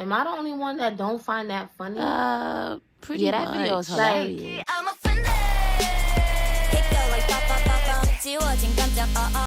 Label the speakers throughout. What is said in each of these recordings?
Speaker 1: Am I the only one that don't find that funny?
Speaker 2: Pretty
Speaker 3: Yeah, that video is
Speaker 2: much.
Speaker 3: hilarious.
Speaker 4: I'm offended. Kick out like pop pop pop pop. 지워진 감정.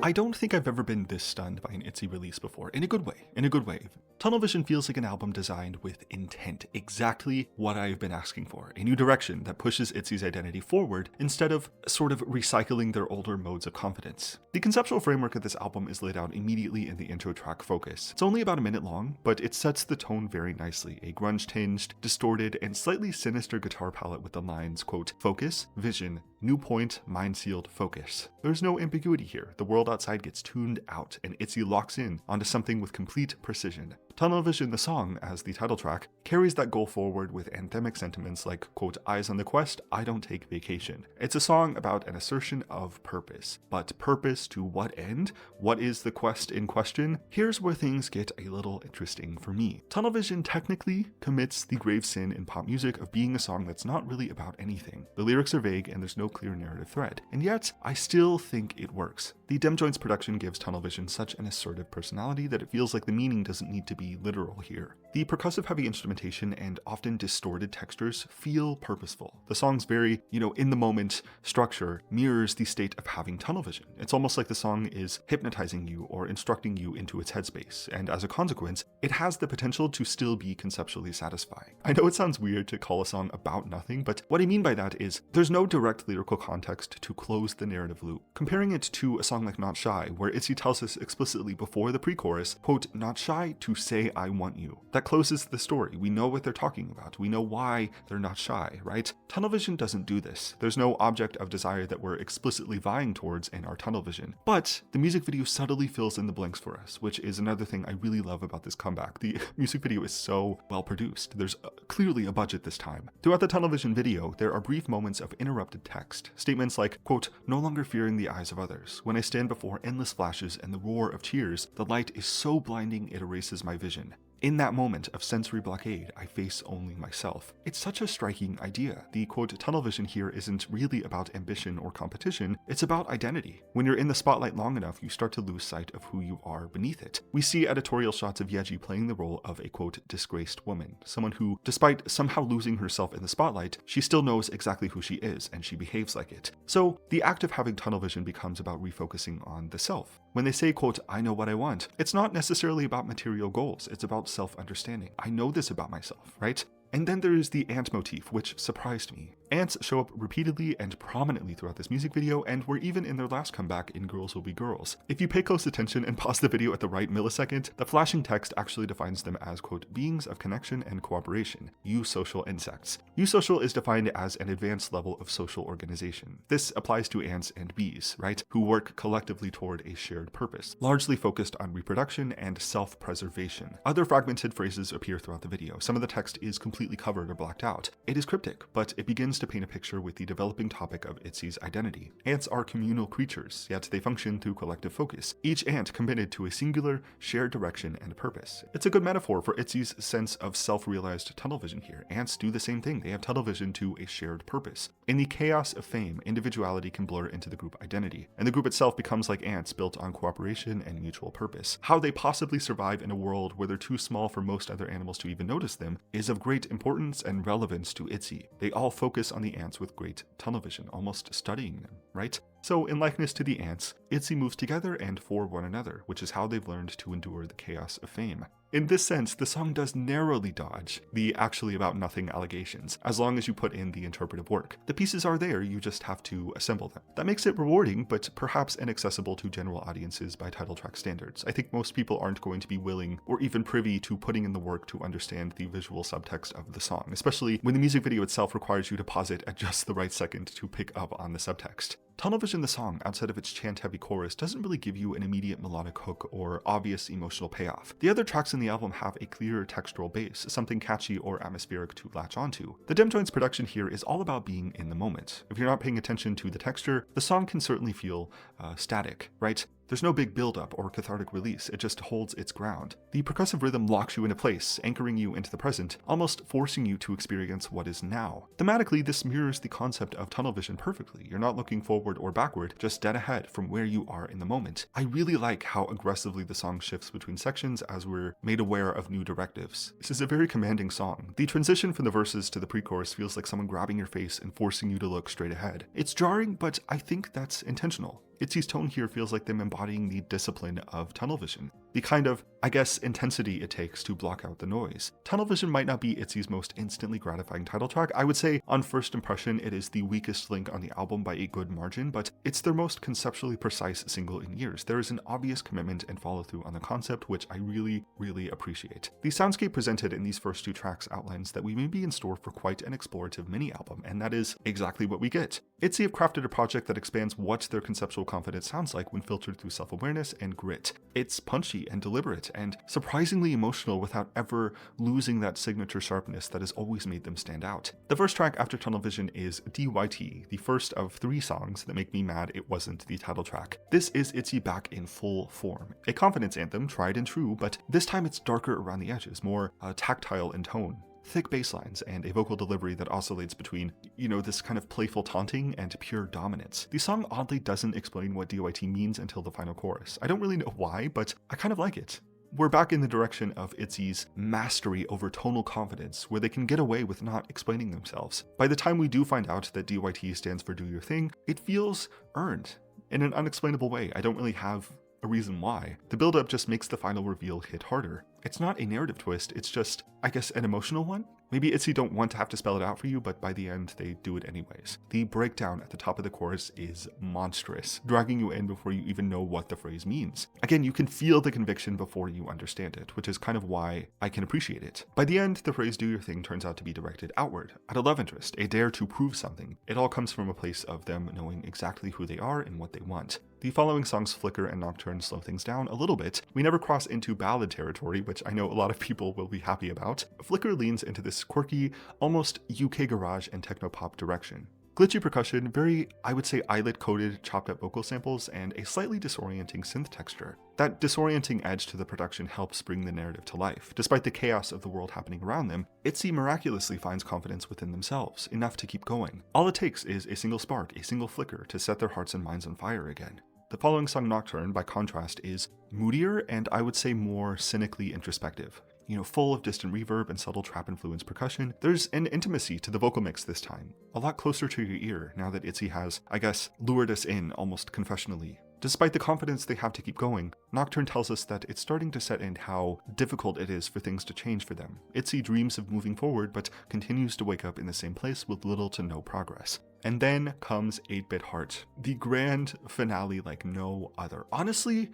Speaker 5: I don't think I've ever been this stunned by an ITZY release before, in a good way. Tunnel Vision feels like an album designed with intent, exactly what I've been asking for, a new direction that pushes ITZY's identity forward instead of sort of recycling their older modes of confidence. The conceptual framework of this album is laid out immediately in the intro track Focus. It's only about a minute long, but it sets the tone very nicely, a grunge-tinged, distorted, and slightly sinister guitar palette with the lines, quote, focus, vision, new point, mind-sealed focus. There's no ambiguity here. The world outside gets tuned out, and ITZY locks in onto something with complete precision. Tunnel Vision, the song, as the title track, carries that goal forward with anthemic sentiments like, quote, eyes on the quest, I don't take vacation. It's a song about an assertion of purpose. But purpose to what end? What is the quest in question? Here's where things get a little interesting for me. Tunnel Vision technically commits the grave sin in pop music of being a song that's not really about anything. The lyrics are vague and there's no clear narrative thread. And yet, I still think it works. The Dem Joints production gives Tunnel Vision such an assertive personality that it feels like the meaning doesn't need to be literal here. The percussive heavy instrumentation and often distorted textures feel purposeful. The song's very, in the moment structure mirrors the state of having tunnel vision. It's almost like the song is hypnotizing you or instructing you into its headspace, and as a consequence, it has the potential to still be conceptually satisfying. I know it sounds weird to call a song about nothing, but what I mean by that is there's no direct lyrical context to close the narrative loop. Comparing it to a song like Not Shy, where ITZY tells us explicitly before the pre-chorus, quote, not shy to say I want you. That closes the story. We know what they're talking about. We know why they're not shy, right? Tunnel Vision doesn't do this. There's no object of desire that we're explicitly vying towards in our tunnel vision. But the music video subtly fills in the blanks for us, which is another thing I really love about this comeback. The music video is so well produced. There's clearly a budget this time. Throughout the tunnel vision video, there are brief moments of interrupted text. Statements like, quote, no longer fearing the eyes of others. When I stand before endless flashes and the roar of tears, the light is so blinding it erases my vision. In that moment of sensory blockade, I face only myself. It's such a striking idea. The quote, tunnel vision here isn't really about ambition or competition, it's about identity. When you're in the spotlight long enough, you start to lose sight of who you are beneath it. We see editorial shots of Yeji playing the role of a quote, disgraced woman, someone who, despite somehow losing herself in the spotlight, she still knows exactly who she is and she behaves like it. So the act of having tunnel vision becomes about refocusing on the self. When they say, quote, I know what I want, it's not necessarily about material goals, it's about self-understanding. I know this about myself, right? And then there's the ant motif, which surprised me. Ants show up repeatedly and prominently throughout this music video, and were even in their last comeback in Girls Will Be Girls. If you pay close attention and pause the video at the right millisecond, the flashing text actually defines them as, quote, beings of connection and cooperation, eusocial insects. Eusocial is defined as an advanced level of social organization. This applies to ants and bees, right, who work collectively toward a shared purpose, largely focused on reproduction and self-preservation. Other fragmented phrases appear throughout the video. Some of the text is completely covered or blacked out. It is cryptic, but it begins to paint a picture with the developing topic of ITZY's identity. Ants are communal creatures, yet they function through collective focus, each ant committed to a singular, shared direction and purpose. It's a good metaphor for ITZY's sense of self-realized tunnel vision here. Ants do the same thing. They have tunnel vision to a shared purpose. In the chaos of fame, individuality can blur into the group identity, and the group itself becomes like ants built on cooperation and mutual purpose. How they possibly survive in a world where they're too small for most other animals to even notice them is of great importance and relevance to ITZY. They all focus on the ants with great tunnel vision, almost studying them, right? So in likeness to the ants, ITZY moves together and for one another, which is how they've learned to endure the chaos of fame. In this sense, the song does narrowly dodge the actually about nothing allegations, as long as you put in the interpretive work. The pieces are there, you just have to assemble them. That makes it rewarding, but perhaps inaccessible to general audiences by title track standards. I think most people aren't going to be willing or even privy to putting in the work to understand the visual subtext of the song, especially when the music video itself requires you to pause it at just the right second to pick up on the subtext. Tunnel Vision, the song, outside of its chant-heavy chorus, doesn't really give you an immediate melodic hook or obvious emotional payoff. The other tracks in the album have a clearer textural base, something catchy or atmospheric to latch onto. The Dem Joints production here is all about being in the moment. If you're not paying attention to the texture, the song can certainly feel static, right? There's no big build-up or cathartic release, it just holds its ground. The percussive rhythm locks you into place, anchoring you into the present, almost forcing you to experience what is now. Thematically, this mirrors the concept of tunnel vision perfectly. You're not looking forward or backward, just dead ahead from where you are in the moment. I really like how aggressively the song shifts between sections as we're made aware of new directives. This is a very commanding song. The transition from the verses to the pre-chorus feels like someone grabbing your face and forcing you to look straight ahead. It's jarring, but I think that's intentional. ITZY's tone here feels like them embodying the discipline of tunnel vision, the kind of, I guess, intensity it takes to block out the noise. Tunnel vision might not be ITZY's most instantly gratifying title track. I would say on first impression it is the weakest link on the album by a good margin, but it's their most conceptually precise single in years. There is an obvious commitment and follow through on the concept, which I really appreciate. The soundscape presented in these first two tracks outlines that we may be in store for quite an explorative mini album, and that is exactly what we get. ITZY have crafted a project that expands what their conceptual confidence sounds like when filtered through self-awareness and grit. It's punchy and deliberate and surprisingly emotional without ever losing that signature sharpness that has always made them stand out. The first track after Tunnel Vision is DYT, the first of 3 songs that make me mad it wasn't the title track. This is ITZY back in full form. A confidence anthem, tried and true, but this time it's darker around the edges, more tactile in tone. Thick bass lines and a vocal delivery that oscillates between, this kind of playful taunting and pure dominance. The song oddly doesn't explain what DYT means until the final chorus. I don't really know why, but I kind of like it. We're back in the direction of ITZY's mastery over tonal confidence, where they can get away with not explaining themselves. By the time we do find out that DYT stands for Do Your Thing, it feels earned in an unexplainable way. I don't really have a reason why. The build-up just makes the final reveal hit harder. It's not a narrative twist, it's just, I guess, an emotional one? Maybe ITZY don't want to have to spell it out for you, but by the end, they do it anyways. The breakdown at the top of the chorus is monstrous, dragging you in before you even know what the phrase means. Again, you can feel the conviction before you understand it, which is kind of why I can appreciate it. By the end, the phrase Do Your Thing turns out to be directed outward, at a love interest, a dare to prove something. It all comes from a place of them knowing exactly who they are and what they want. The following songs Flicker and Nocturne slow things down a little bit. We never cross into ballad territory, which I know a lot of people will be happy about. Flicker leans into this quirky, almost UK garage and techno-pop direction. Glitchy percussion, very, I would say, eyelid-coated, chopped-up vocal samples, and a slightly disorienting synth texture. That disorienting edge to the production helps bring the narrative to life. Despite the chaos of the world happening around them, ITZY miraculously finds confidence within themselves, enough to keep going. All it takes is a single spark, a single flicker, to set their hearts and minds on fire again. The following song, Nocturne, by contrast, is moodier and I would say more cynically introspective. Full of distant reverb and subtle trap-influenced percussion. There's an intimacy to the vocal mix this time, a lot closer to your ear now that ITZY has, I guess, lured us in almost confessionally. Despite the confidence they have to keep going, Nocturne tells us that it's starting to set in how difficult it is for things to change for them. ITZY dreams of moving forward, but continues to wake up in the same place with little to no progress. And then comes 8-Bit Heart, the grand finale like no other. Honestly,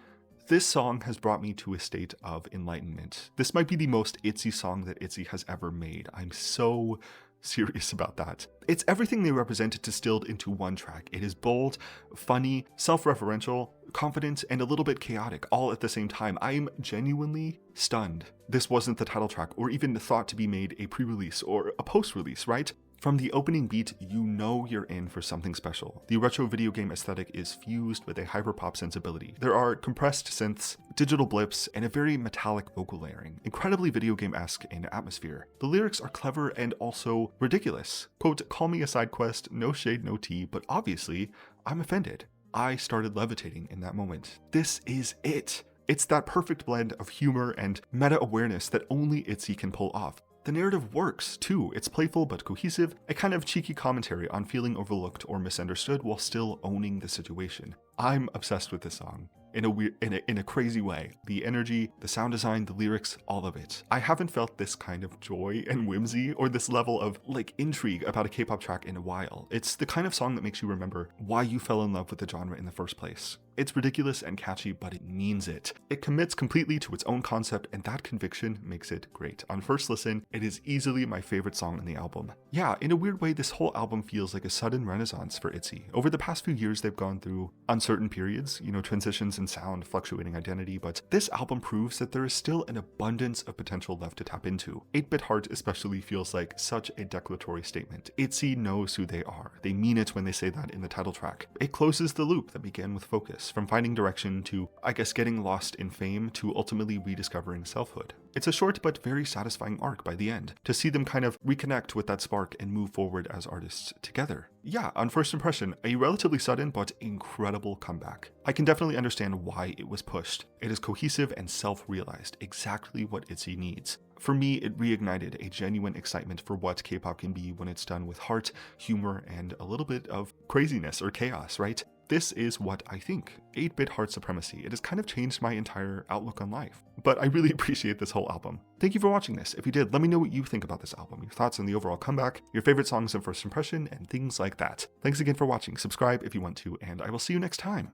Speaker 5: this song has brought me to a state of enlightenment. This might be the most ITZY song that ITZY has ever made. I'm so serious about that. It's everything they represented distilled into one track. It is bold, funny, self-referential, confident, and a little bit chaotic, all at the same time. I'm genuinely stunned. This wasn't the title track, or even thought to be made a pre-release or a post-release, right? From the opening beat, you know you're in for something special. The retro video game aesthetic is fused with a hyperpop sensibility. There are compressed synths, digital blips, and a very metallic vocal layering, incredibly video game-esque in atmosphere. The lyrics are clever and also ridiculous. Quote, "Call me a side quest, no shade, no tea, but obviously, I'm offended." I started levitating in that moment. This is it. It's that perfect blend of humor and meta-awareness that only ITZY can pull off. The narrative works, too. It's playful but cohesive, a kind of cheeky commentary on feeling overlooked or misunderstood while still owning the situation. I'm obsessed with this song. In a crazy way. The energy, the sound design, the lyrics, all of it. I haven't felt this kind of joy and whimsy or this level of intrigue about a K-pop track in a while. It's the kind of song that makes you remember why you fell in love with the genre in the first place. It's ridiculous and catchy, but it means it. It commits completely to its own concept, and that conviction makes it great. On first listen, it is easily my favorite song in the album. Yeah, in a weird way, this whole album feels like a sudden renaissance for ITZY. Over the past few years, they've gone through uncertain periods, transitions in sound, fluctuating identity, but this album proves that there is still an abundance of potential left to tap into. 8-Bit Heart especially feels like such a declaratory statement. ITZY knows who they are. They mean it when they say that in the title track. It closes the loop that began with Focus. process, from finding direction to, I guess, getting lost in fame to ultimately rediscovering selfhood. It's a short but very satisfying arc by the end, to see them kind of reconnect with that spark and move forward as artists together. Yeah, on first impression, a relatively sudden but incredible comeback. I can definitely understand why it was pushed. It is cohesive and self-realized, exactly what ITZY needs. For me, it reignited a genuine excitement for what K-pop can be when it's done with heart, humor, and a little bit of craziness or chaos, right? This is what I think. 8-bit heart supremacy. It has kind of changed my entire outlook on life. But I really appreciate this whole album. Thank you for watching this. If you did, let me know what you think about this album, your thoughts on the overall comeback, your favorite songs of first impression, and things like that. Thanks again for watching. Subscribe if you want to, and I will see you next time.